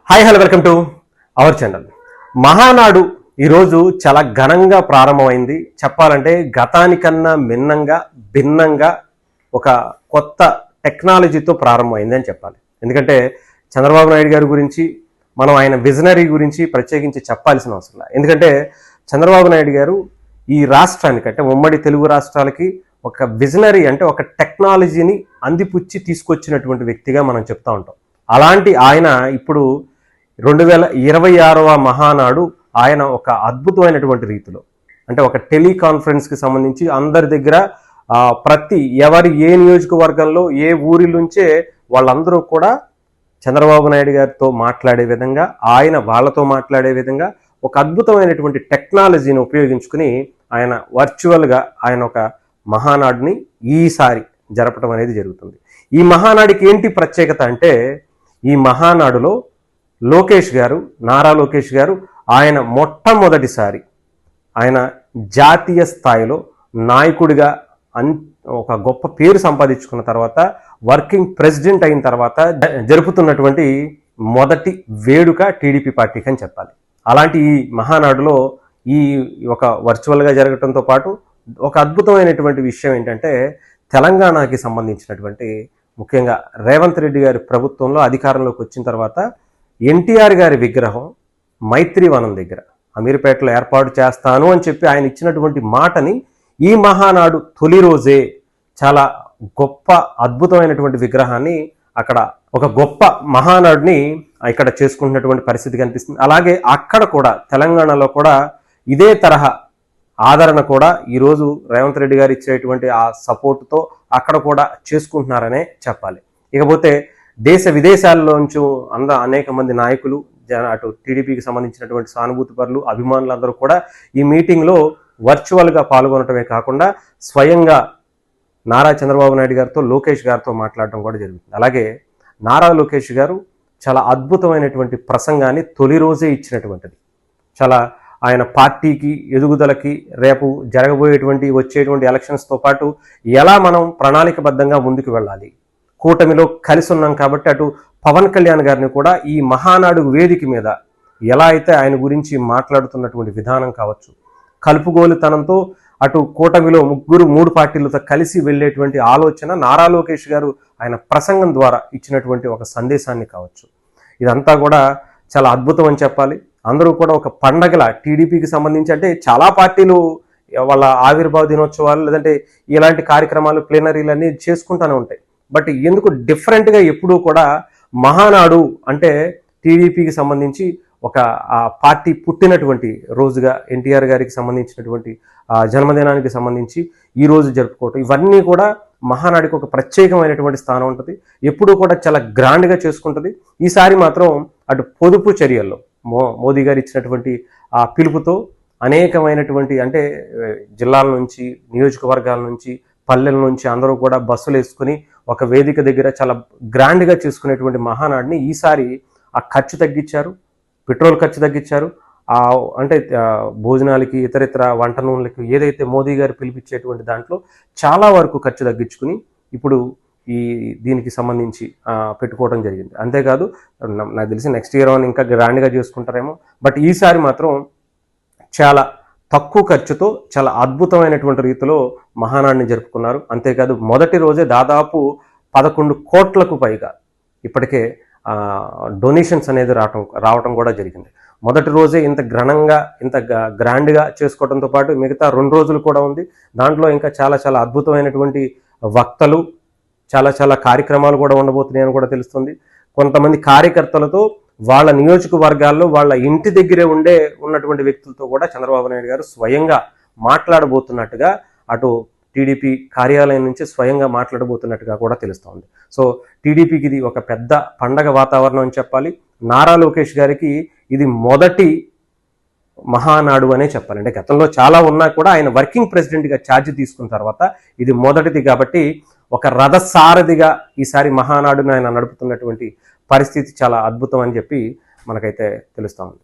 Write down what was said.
Hi hello welcome to our channel. Mahanadu ఈరోజు చాలా ఘనంగా ప్రారంభమైంది. చెప్పాలంటే గతానికన్నా భిన్నంగా ఒక కొత్త టెక్నాలజీతో ప్రారంభమైంది అని చెప్పాలి. ఎందుకంటే చంద్రబాబు నాయుడు గారి గురించి మనం ఆయన విజనరీ గురించి ప్రత్యేకించి చెప్పాల్సిన అవసరం లేదు. ఎందుకంటే చంద్రబాబు నాయుడు గారు ఈ రాష్ట్రానికి అంటే ఉమ్మడి తెలుగు రాష్ట్రాలకి ఒక విజనరీ అంటే ఒక టెక్నాలజీని అందిపుచ్చి తీసుకొచ్చినటువంటి వ్యక్తిగా మనం చెప్తా ఉంటాం. అలాంటి ఆయన ఇప్పుడు 2026వ మహానాడు ఆయన ఒక అద్భుతమైనటువంటి రీతిలో అంటే ఒక టెలికాన్ఫరెన్స్కి సంబంధించి అందరి దగ్గర ప్రతి ఎవరి ఏ నియోజకవర్గంలో ఏ ఊరి నుంచే వాళ్ళందరూ కూడా చంద్రబాబు నాయుడు గారితో మాట్లాడే విధంగా ఆయన వాళ్ళతో మాట్లాడే విధంగా ఒక అద్భుతమైనటువంటి టెక్నాలజీని ఉపయోగించుకుని ఆయన వర్చువల్గా ఆయన ఒక మహానాడుని ఈసారి జరపడం అనేది జరుగుతుంది. ఈ మహానాడికి ఏంటి ప్రత్యేకత అంటే ఈ మహానాడులో నారా లోకేష్ గారు ఆయన మొట్టమొదటిసారి ఆయన జాతీయ స్థాయిలో నాయకుడిగా ఒక గొప్ప పేరు సంపాదించుకున్న తర్వాత వర్కింగ్ ప్రెసిడెంట్ అయిన తర్వాత జరుపుతున్నటువంటి మొదటి వేడుక టీడీపీ పార్టీకి అని చెప్పాలి. అలాంటి ఈ మహానాడులో ఈ ఒక వర్చువల్గా జరగడంతో పాటు ఒక అద్భుతమైనటువంటి విషయం ఏంటంటే తెలంగాణకి సంబంధించినటువంటి ముఖ్యంగా రేవంత్ రెడ్డి గారి ప్రభుత్వంలో అధికారంలోకి వచ్చిన తర్వాత ఎన్టీఆర్ గారి విగ్రహం మైత్రివనం దగ్గర అమీర్పేటలో ఏర్పాటు చేస్తాను అని చెప్పి ఆయన ఇచ్చినటువంటి మాటని ఈ మహానాడు తొలి రోజే చాలా గొప్ప అద్భుతమైనటువంటి విగ్రహాన్ని అక్కడ ఒక గొప్ప మహానాడుని ఇక్కడ చేసుకుంటున్నటువంటి పరిస్థితి కనిపిస్తుంది. అలాగే అక్కడ కూడా తెలంగాణలో కూడా ఇదే తరహా ఆదరణ కూడా ఈరోజు రేవంత్ రెడ్డి గారు ఇచ్చేటువంటి ఆ సపోర్టుతో అక్కడ కూడా చేసుకుంటున్నారనే చెప్పాలి. ఇకపోతే దేశ విదేశాల్లోంచి అనేక మంది నాయకులు అటు టీడీపీకి సంబంధించినటువంటి సానుభూతి పరులు అభిమానులందరూ కూడా ఈ మీటింగ్లో వర్చువల్గా పాల్గొనటమే కాకుండా స్వయంగా నారా చంద్రబాబు నాయుడు గారితో లోకేష్ గారితో మాట్లాడటం కూడా జరుగుతుంది. అలాగే నారా లోకేష్ గారు చాలా అద్భుతమైనటువంటి ప్రసంగాన్ని తొలి రోజే ఇచ్చినటువంటిది. చాలా ఆయన పార్టీకి ఎదుగుదలకి రేపు వచ్చేటువంటి ఎలక్షన్స్తో పాటు ఎలా మనం ప్రణాళికబద్ధంగా ముందుకు వెళ్ళాలి, కూటమిలో కలిసి ఉన్నాం కాబట్టి అటు పవన్ కళ్యాణ్ గారిని కూడా ఈ మహానాడు వేదిక మీద ఎలా అయితే ఆయన గురించి మాట్లాడుతున్నటువంటి విధానం కావచ్చు, కలుపుగోలుతనంతో అటు కూటమిలో మూడు పార్టీలతో కలిసి వెళ్ళేటువంటి ఆలోచన నారా లోకేష్ గారు ఆయన ప్రసంగం ద్వారా ఇచ్చినటువంటి ఒక సందేశాన్ని కావచ్చు, ఇదంతా కూడా చాలా అద్భుతం అని చెప్పాలి. అందరూ కూడా ఒక పండగల టీడీపీకి సంబంధించి అంటే చాలా పార్టీలు వాళ్ళ ఆవిర్భావ దినోత్సవాలు లేదంటే ఇలాంటి కార్యక్రమాలు ప్లేనరీలన్నీ చేసుకుంటూనే ఉంటాయి. బట్ ఎందుకు డిఫరెంట్గా ఎప్పుడూ కూడా మహానాడు అంటే టీడీపీకి సంబంధించి ఒక పార్టీ పుట్టినటువంటి రోజుగా ఎన్టీఆర్ గారికి సంబంధించినటువంటి జన్మదినానికి సంబంధించి ఈ రోజు జరుపుకోవటం ఇవన్నీ కూడా మహానాడికి ఒక ప్రత్యేకమైనటువంటి స్థానం ఉంటుంది. ఎప్పుడూ కూడా చాలా గ్రాండ్గా చేసుకుంటుంది. ఈసారి మాత్రం అటు పొదుపు చర్యల్లో మోదీ గారు ఇచ్చినటువంటి ఆ పిలుపుతో అనేకమైనటువంటి అంటే జిల్లాల నుంచి నియోజకవర్గాల నుంచి పల్లెల నుంచి అందరూ కూడా బస్సులు వేసుకుని ఒక వేదిక దగ్గర చాలా గ్రాండ్గా చేసుకునేటువంటి మహానాడిని ఈసారి ఆ ఖర్చు తగ్గించారు, పెట్రోల్ ఖర్చు తగ్గించారు, అంటే భోజనాలకి ఇతరితర వంట నూనెలకి ఏదైతే మోదీ గారు పిలిపించేటువంటి దాంట్లో చాలా వరకు ఖర్చు తగ్గించుకుని ఇప్పుడు దీనికి సంబంధించి పెట్టుకోవడం జరిగింది. అంతేకాదు నాకు తెలిసి నెక్స్ట్ ఇయర్ ఇంకా గ్రాండ్గా చేసుకుంటారేమో, బట్ ఈసారి మాత్రం చాలా తక్కువ ఖర్చుతో చాలా అద్భుతమైనటువంటి రీతిలో మహానాడిని జరుపుకున్నారు. అంతేకాదు మొదటి రోజే దాదాపు 11 కోట్లకు పైగా ఇప్పటికే డొనేషన్స్ అనేది రావటం కూడా జరిగింది. మొదటి రోజే ఇంత గ్రాండ్గా చేసుకోవడంతో పాటు మిగతా 2 రోజులు కూడా ఉంది. దాంట్లో ఇంకా చాలా అద్భుతమైనటువంటి వక్తలు చాలా కార్యక్రమాలు కూడా ఉండబోతున్నాయని కూడా తెలుస్తుంది. కొంతమంది కార్యకర్తలతో వాళ్ళ నియోజకవర్గాల్లో వాళ్ళ ఇంటి దగ్గరే ఉన్నటువంటి వ్యక్తులతో కూడా చంద్రబాబు నాయుడు గారు స్వయంగా మాట్లాడబోతున్నట్టుగా అటు టీడీపీ కార్యాలయం నుంచి స్వయంగా మాట్లాడబోతున్నట్టుగా కూడా తెలుస్తోంది. సో టీడీపీకి ఇది ఒక పెద్ద పండగ వాతావరణం అని చెప్పాలి. నారా లోకేష్ గారికి ఇది మొదటి మహానాడు అనే చెప్పాలి. అంటే గతంలో చాలా ఉన్నా కూడా ఆయన వర్కింగ్ ప్రెసిడెంట్గా ఛార్జ్ తీసుకున్న తర్వాత ఇది మొదటిది కాబట్టి ఒక రథసారథిగా ఈసారి మహానాడును ఆయన నడుపుతున్నటువంటి పరిస్థితి చాలా అద్భుతం అని చెప్పి మనకైతే తెలుస్తూ ఉంది.